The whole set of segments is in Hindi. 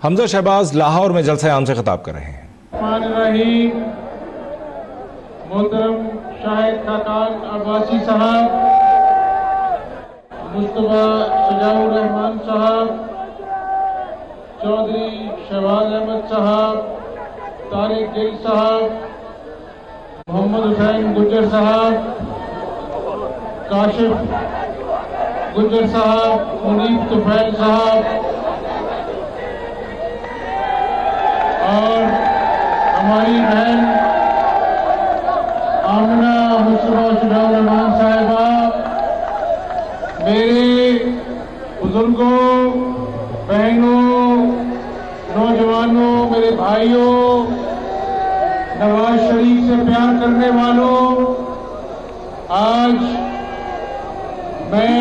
हमजा शहबाज लाहौर में जलसा आम से खिताब कर रहे हैं। मोहतरम शाहिद खाकान अब्बासी साहब, मुस्तफा शजाउर रहमान साहब, चौधरी शहबाज अहमद साहब, तारिक गिल साहब, मोहम्मद हुसैन गुज्जर साहब, काशिफ गुज्जर साहब, मुनीब तुफैल साहब और हमारी बहन आमना मुस्तफा शजाउर रहमान साहिबा, मेरे बुजुर्गों, बहनों, नौजवानों, मेरे भाइयों, नवाज शरीफ से प्यार करने वालों, आज मैं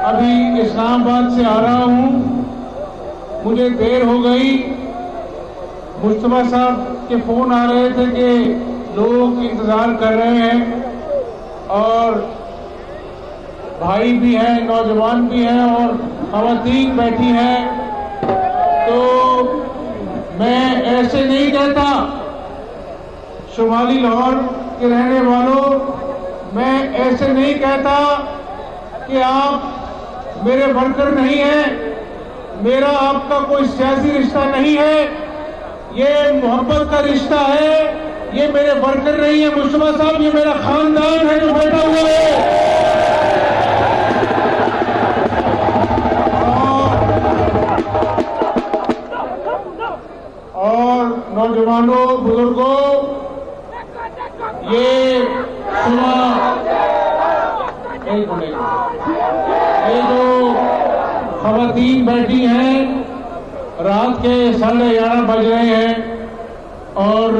अभी इस्लामाबाद से आ रहा हूं। मुझे देर हो गई। मुस्तफा साहब के फोन आ रहे थे कि लोग इंतजार कर रहे हैं और भाई भी हैं, नौजवान भी हैं और खवातीन बैठी हैं। तो मैं ऐसे नहीं कहता, शुमाली लाहौर के रहने वालों, मैं ऐसे नहीं कहता कि आप मेरे वर्कर नहीं हैं। मेरा आपका कोई सियासी रिश्ता नहीं है, ये मोहब्बत का रिश्ता है। ये मेरे वर्कर नहीं है मुस्तफा साहब, ये मेरा खानदान है जो बैठा हुआ है। और नौजवानों, बुजुर्गों, ये जो खवातीन बैठी हैं, रात के 11:30 बज रहे हैं और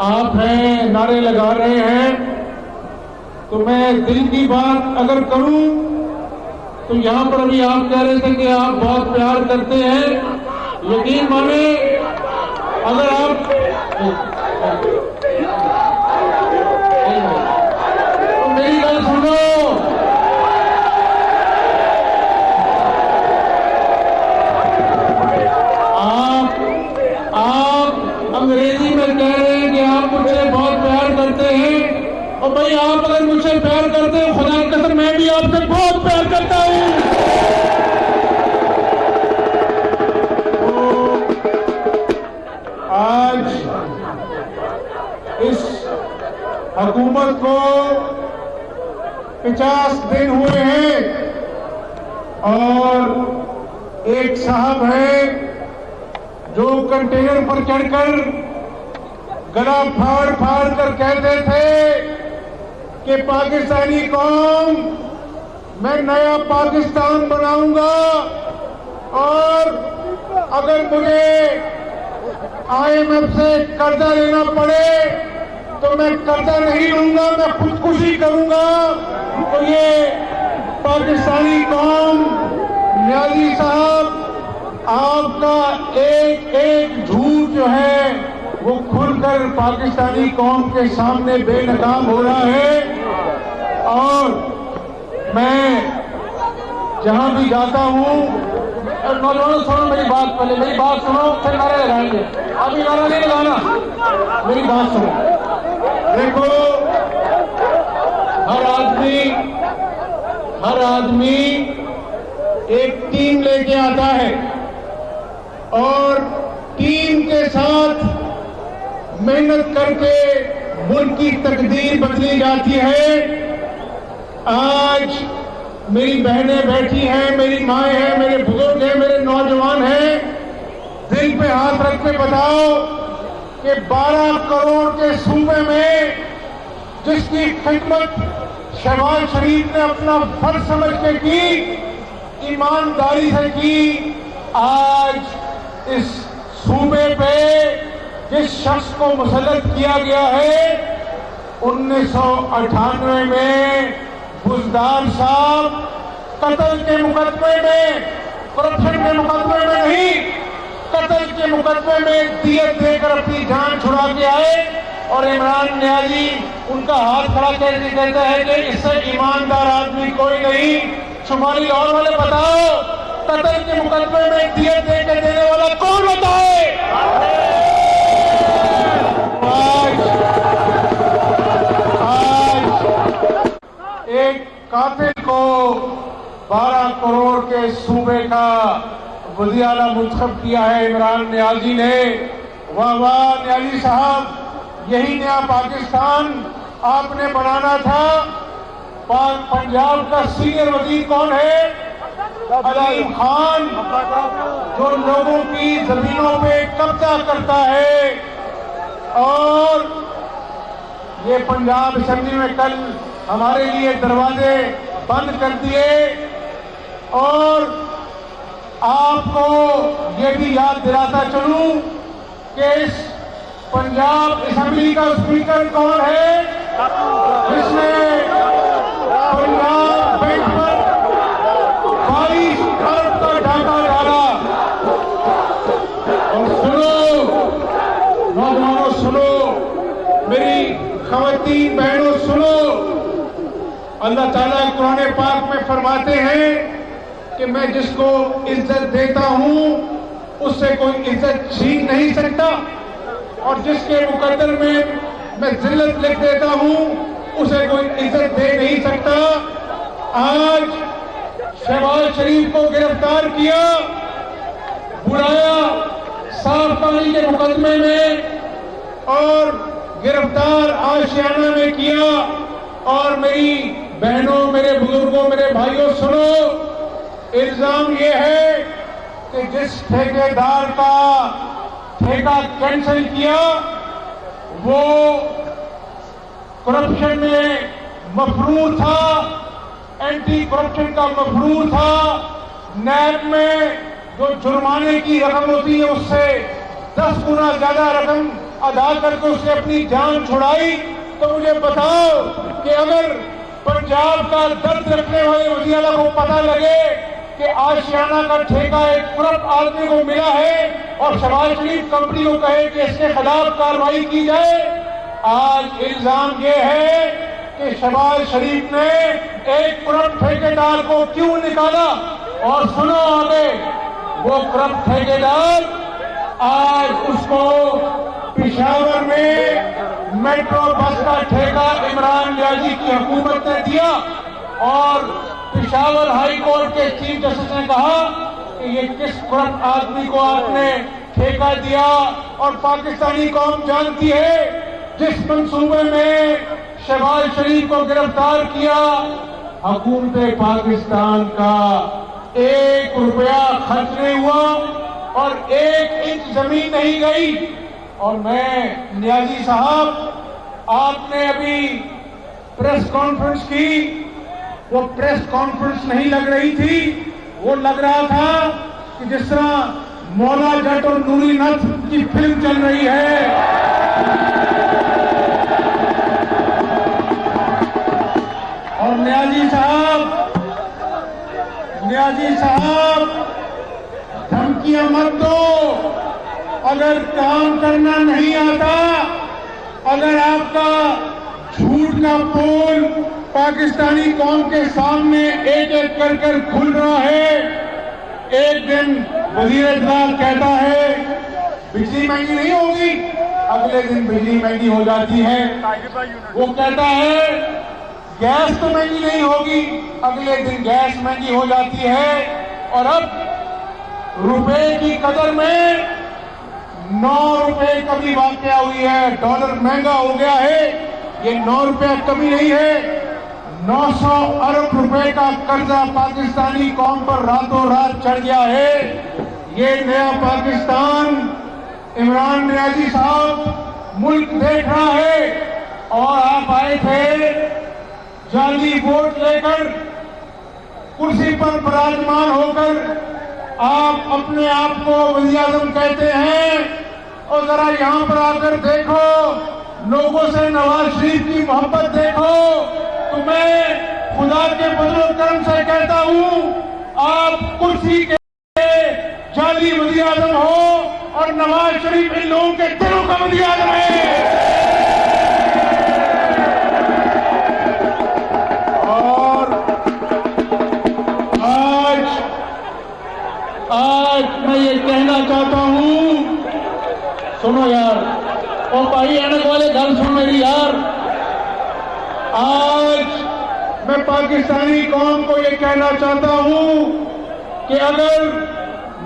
आप हैं, नारे लगा रहे हैं। तो मैं दिल की बात अगर करूं तो यहां पर अभी आप कह रहे थे कि आप बहुत प्यार करते हैं। यकीन माने, अगर आप तो मेरी बात सुनो, आप अंग्रेजी में कह रहे हैं कि आप मुझसे बहुत प्यार करते हैं। और भाई, आप अगर मुझसे प्यार करते हैं, खुदा की कसम मैं भी आपसे बहुत प्यार करता हूं। आज इस हुकूमत को 50 दिन हुए हैं और एक साहब है जो कंटेनर पर चढ़कर गला फाड़ फाड़ कर कहते थे कि पाकिस्तानी कौम, मैं नया पाकिस्तान बनाऊंगा और अगर मुझे IMF से कर्जा लेना पड़े तो मैं कर्जा नहीं लूंगा, मैं खुदकुशी करूंगा। तो ये पाकिस्तानी कौम, न्याजी साहब, आपका एक एक झूठ जो है वो खुलकर पाकिस्तानी कौम के सामने बेनकाम हो रहा है। और मैं जहां भी जाता हूं, नौजवानों सुनो मेरी बात, पहले मेरी बात सुनो, फिर नारे लगाएंगे। अभी नारा नहीं लगाना, मेरी बात सुनो। देखो, हर आदमी एक टीम लेके आता है और टीम के साथ मेहनत करके मुल्क की तकदीर बदली जाती है। आज मेरी बहनें बैठी हैं, मेरी माएँ हैं, मेरे बुजुर्ग हैं, मेरे नौजवान हैं। दिल पे हाथ रख के बताओ कि 12 करोड़ के सूबे में जिसकी खिदमत शहबाज शरीफ ने अपना फर्ज समझ के की, ईमानदारी से की, आज इस सूबे पे जिस शख्स को मुसल्लत किया गया है, 1998 में बुजदार साहब कत्ल के मुकदमे में, करप्शन के मुकदमे में नहीं, कत्ल के मुकदमे में दियत देकर अपनी जान छुड़ा के आए। और इमरान न्याजी उनका हाथ खड़ा करके कहता है कि इससे ईमानदार आदमी कोई नहीं। शुमाली लाहौर वाले बताओ, कत्ल के मुकदमे में दियत दे के देने वाला कौन होता है? आज एक कातिल को 12 करोड़ के सूबे का वज़ीर-ए-आला मुंतखब किया है इमरान नियाज़ी ने। वाह वाह नियाज़ी साहब, यही नया पाकिस्तान आपने बनाना था। पंजाब का सीनियर वजीर कौन है? अलीम खान, जो लोगों की जमीनों पे कब्जा करता है। और ये पंजाब असेंबली में कल हमारे लिए दरवाजे बंद कर दिए। और आपको ये भी याद दिलाता चलूं कि इस पंजाब असेंबली का स्पीकर कौन है जिसने पंजाब बैंक पर 22 अरब का डाका डाला। और सुनो नौजवानों, सुनो मेरी खवातीन बहनों, सुनो। अल्लाह ताला कुरान पाक में फरमाते हैं कि मैं जिसको इज्जत देता हूं उससे कोई इज्जत छीन नहीं सकता, और जिसके मुकद्दर में मैं जिल्लत लिख देता हूं उसे कोई इज्जत दे नहीं सकता। आज शहबाज शरीफ को गिरफ्तार किया, बुलाया साफ पानी के मुकदमे में, और गिरफ्तार आशियाना में किया। और मेरी बहनों, मेरे बुजुर्गों, मेरे भाइयों, सुनो, इल्जाम ये है कि जिस ठेकेदार का ठेका कैंसिल किया वो करप्शन में मफरूर था, एंटी करप्शन का मफरूर था। नैब में जो जुर्माने की रकम होती है उससे 10 गुना ज्यादा रकम अदा करके उसने अपनी जान छुड़ाई। तो मुझे बताओ कि अगर पंजाब का दर्द रखने वाले वज़ीर-ए-आला को पता लगे कि आशियाना का ठेका एक करप्ट आदमी को मिला है और शहबाज शरीफ कंपनी को कहे कि इसके खिलाफ कार्रवाई की जाए। आज इल्जाम ये है कि शहबाज शरीफ ने एक करप्ट ठेकेदार को क्यों निकाला। और सुनो आगे, वो करप्ट ठेकेदार आज उसको पेशावर में मेट्रो बस का ठेका इमरान नियाज़ी की हुकूमत ने दिया। और पेशावर हाई कोर्ट के चीफ जस्टिस ने कहा कि ये किस करप्ट आदमी को आपने ठेका दिया। और पाकिस्तानी कौम जानती है जिस मंसूबे में शहबाज शरीफ को गिरफ्तार किया, हुकूमत पाकिस्तान का 1 रुपया खर्च नहीं हुआ और 1 इंच जमीन नहीं गई। और मैं नियाज़ी साहब, आपने अभी प्रेस कॉन्फ्रेंस की, वो प्रेस कॉन्फ्रेंस नहीं लग रही थी, वो लग रहा था कि जिस तरह मौला जट और नूरी नथ की फिल्म चल रही है। और नियाज़ी साहब धमकियां मत दो। अगर काम करना नहीं आता, अगर आपका झूठ का पोल पाकिस्तानी कौम के सामने एक एक कर कर खुल रहा है। एक दिन वजीर इत्तलात कहता है बिजली महंगी नहीं होगी, अगले दिन बिजली महंगी हो जाती है। वो कहता है गैस तो महंगी नहीं होगी, अगले दिन गैस महंगी हो जाती है। और अब रुपए की कदर में 9 रुपए कभी वाकया हुई है, डॉलर महंगा हो गया है। ये 9 रुपया कमी नहीं है, 900 अरब रुपए का कर्जा पाकिस्तानी कौम पर रातों रात चढ़ गया है। ये नया पाकिस्तान इमरान नियाज़ी साहब मुल्क देख रहा है। और आप आए थे जाली वोट लेकर, कुर्सी पर विराजमान होकर आप अपने आप को वज़ीर आज़म कहते हैं। और जरा यहां पर आकर देखो, लोगों से नवाज शरीफ की मोहब्बत देखो। तो मैं खुदा के फजल करम से कहता हूं, आप कुर्सी के जाली वज़ीर आज़म हो और नवाज शरीफ इन लोगों के दिलों का वज़ीर आज़म है। आज मैं ये कहना चाहता हूं, सुनो यार, ओ भाई एनक वाले गल सुन मेरी यार। आज मैं पाकिस्तानी कौम को ये कहना चाहता हूं कि अगर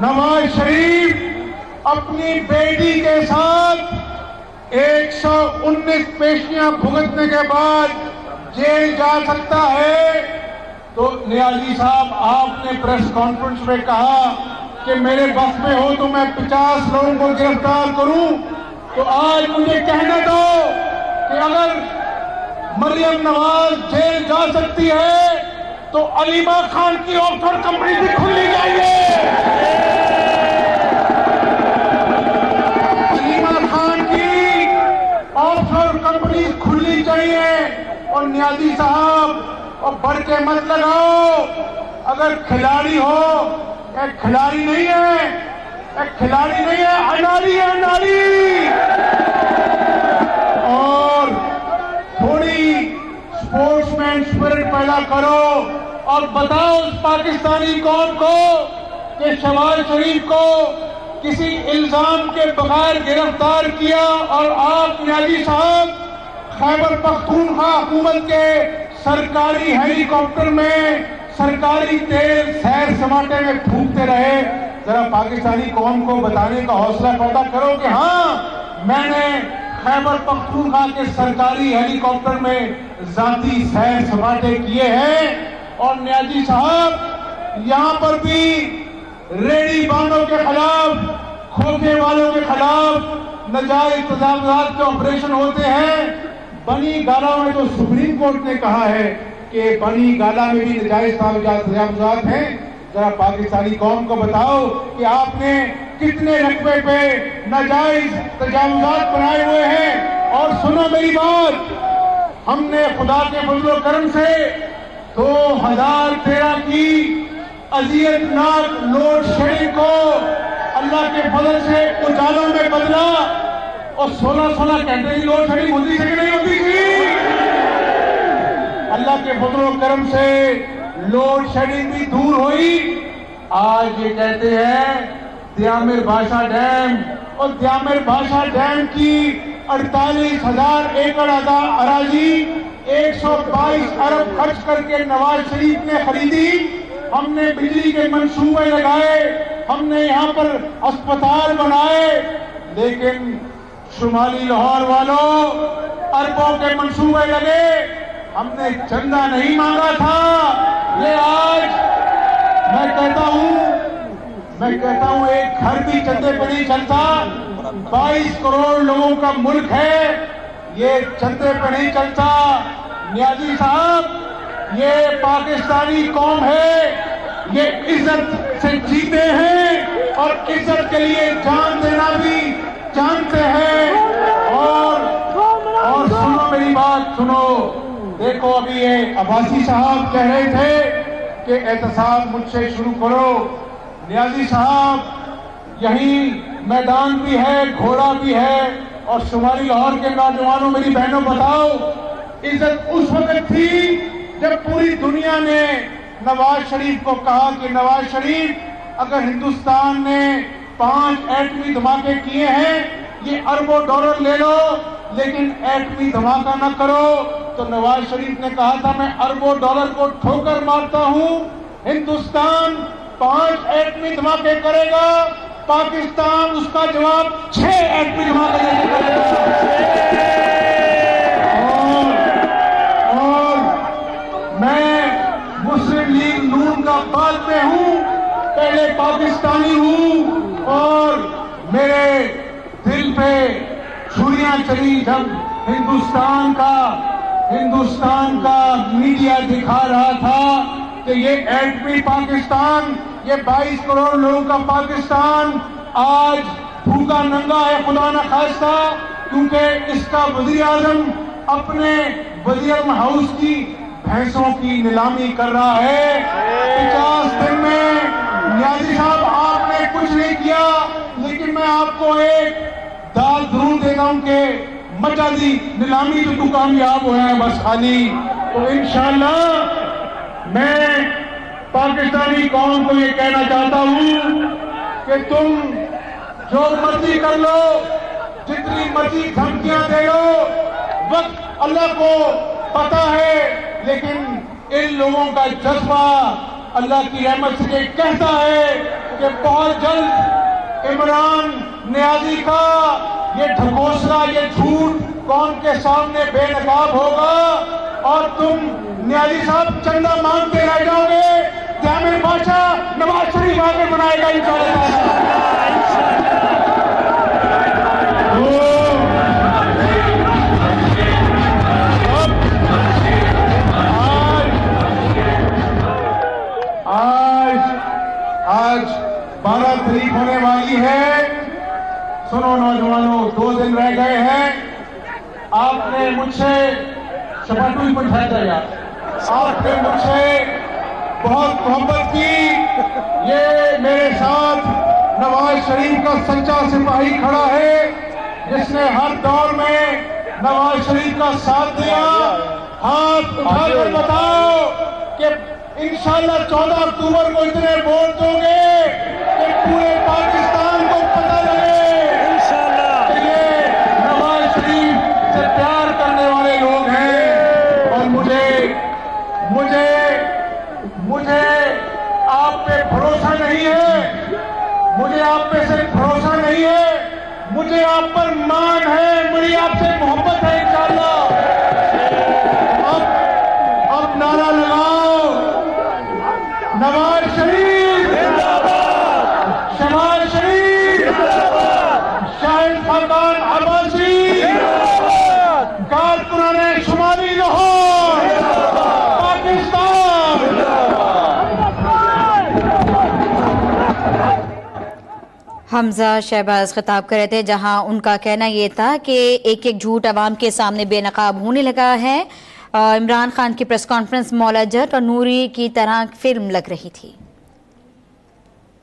नवाज शरीफ अपनी बेटी के साथ 119 पेशियां भुगतने के बाद जेल जा सकता है, तो नियाजी साहब आपने प्रेस कॉन्फ्रेंस में कहा कि मेरे बस में हो तो मैं 50 लोगों को गिरफ्तार करूं, तो आज मुझे कहने दो कि अगर मरियम नवाज जेल जा सकती है तो अलीमा खान की ऑफशोर कंपनी भी खुलनी चाहिए। अलीमा खान की ऑफशोर कंपनी खुलनी चाहिए। और नियाजी साहब और बढ़ के मत लगाओ, अगर खिलाड़ी हो, एक खिलाड़ी नहीं है, एक खिलाड़ी नहीं है, अनाड़ी है, अनाड़ी। और थोड़ी स्पोर्ट्समैन स्पिरिट पैदा करो और बताओ उस पाकिस्तानी कौम को कि शहबाज शरीफ को किसी इल्जाम के बगैर गिरफ्तार किया और आप नियाजी साहब खैबर पख्तूनख्वा हुकूमत के सरकारी हेलीकॉप्टर में सरकारी तेल सैर समाटे में फूंकते रहे। जरा पाकिस्तानी कौम को बताने का हौसला पैदा करो कि हाँ, मैंने खैबर पख्तूनख्वा के सरकारी हेलीकॉप्टर में जाती सैर समाटे किए हैं। और नियाजी साहब, यहां पर भी रेडी बांधों के खिलाफ, खोखे वालों के खिलाफ नाजायज तजावुजात के ऑपरेशन होते हैं। बनी गाला में तो सुप्रीम कोर्ट ने कहा है कि बनी गाला में भी नाजायज तजावुजात हैं। जरा पाकिस्तानी कौम को बताओ कि आपने कितने रकबे पे नाजायज तजावुजात बनाए हुए हैं। और सुनो मेरी बात, हमने खुदा के फजल करम से 2013 की अजियतनाक लोड शेडिंग को अल्लाह के फजल से उजालों में बदला। और 16 घंटे की लोड शेडिंग होती थी कि नहीं होती थी? अल्लाह के फजल करम से लोड शेडिंग भी दूर हुई। आज ये कहते हैं द्यामिर भाषा डैम, और द्यामिर भाषा डैम की 48,000 एकड़ अराजी 122 अरब खर्च करके नवाज शरीफ ने खरीदी। हमने बिजली के मंसूबे लगाए, हमने यहाँ पर अस्पताल बनाए, लेकिन शुमाली लाहौर वालों अरबों के मंसूबे लगे, हमने चंदा नहीं मांगा था। ये आज मैं कहता हूं एक घर भी चंदे पे नहीं चलता। 22 करोड़ लोगों का मुल्क है, ये चंदे पे नहीं चलता। नियाजी साहब, ये पाकिस्तानी कौम है, ये इज्जत से जीते हैं और इज्जत के लिए जान देना भी जानते हैं। और सुनो मेरी बात, सुनो, देखो अभी ये अब्बासी साहब कह रहे थे कि एहतसाब मुझसे शुरू करो। नियाजी साहब, यही मैदान भी है, घोड़ा भी है। और शुमाली लाहौर के नौजवानों, मेरी बहनों, बताओ, इज्जत उस वक्त थी जब पूरी दुनिया ने नवाज शरीफ को कहा कि नवाज शरीफ, अगर हिंदुस्तान ने 5 एटमी धमाके किए हैं, ये अरबों डॉलर ले लो, लेकिन एटमी धमाका न करो। तो नवाज शरीफ ने कहा था मैं अरबों डॉलर को ठोकर मारता हूं, हिंदुस्तान 5 एटमी धमाके करेगा, पाकिस्तान उसका जवाब 6 एटमी धमाके देके करेगा। और मैं मुस्लिम लीग नून का बाद में हूं, पहले पाकिस्तानी हूं। और मेरे दिल पे छुरियां चली जब हिंदुस्तान का मीडिया दिखा रहा था कि ये एटमी पाकिस्तान, ये 22 करोड़ लोगों का पाकिस्तान आज भूखा नंगा है, खुदा न खास्ता, क्योंकि इसका वजीर आजम अपने वजीर हाउस की भैंसों की नीलामी कर रहा है। 50 दिन में नियाजी साहब आपने कुछ नहीं किया, लेकिन मैं आपको एक दाल जरूर देता हूं कि मचा दी नीलामी तो तू कामयाब हो है बस खाली। तो इंशाअल्लाह मैं पाकिस्तानी कौम को ये कहना चाहता हूं कि तुम जो मर्जी कर लो, जितनी मर्जी धमकियां दे लो, वक्त अल्लाह को पता है, लेकिन इन लोगों का जज्बा अल्लाह की रहमत से ये कहता है कि बहुत जल्द इमरान नियाजी का ये ढकोसला, ये झूठ कौम के सामने बेनकाब होगा और तुम नियाजी साहब चंदा मांगते रह जाओगे। जामिर बादशाह नवाज शरीफ आगे बनाएगा इंशाअल्लाह। आज 12 तारीख होने वाली है। सुनो नौजवानों, 2 दिन रह गए हैं। आपने मुझसे शपथ भी पूछा यार, आपने मुझसे बहुत मोहब्बत की। ये मेरे साथ नवाज शरीफ का सच्चा सिपाही खड़ा है, जिसने हर दौर में नवाज शरीफ का साथ दिया। हाथ उठाकर बताओ कि इंशाअल्लाह 14 अक्टूबर को इतने वोट दोगे कि पूरे पाकिस्तान को पता लगे कि ये नवाज शरीफ से प्यार करने वाले लोग हैं। और मुझे आप पे भरोसा नहीं है, मुझे आप पे सिर्फ भरोसा नहीं है, मुझे आप पर मान है, मेरी आपसे मोहब्बत है। इंशाअल्लाह अब नारा लगाओ, नवाज शरीफ जिंदाबाद, शहबाज शरीफ जिंदाबाद, शाहिद खाकान अब्बासी जिंदाबाद, कारकुनाने शुमारी लाहौर पाकिस्तान। हमजा शहबाज खिताब कर रहे थे, जहां उनका कहना यह था कि एक एक झूठ अवाम के सामने बेनकाब होने लगा है। इमरान खान की प्रेस कॉन्फ्रेंस मौला जट और नूरी की तरह फिल्म लग रही थी।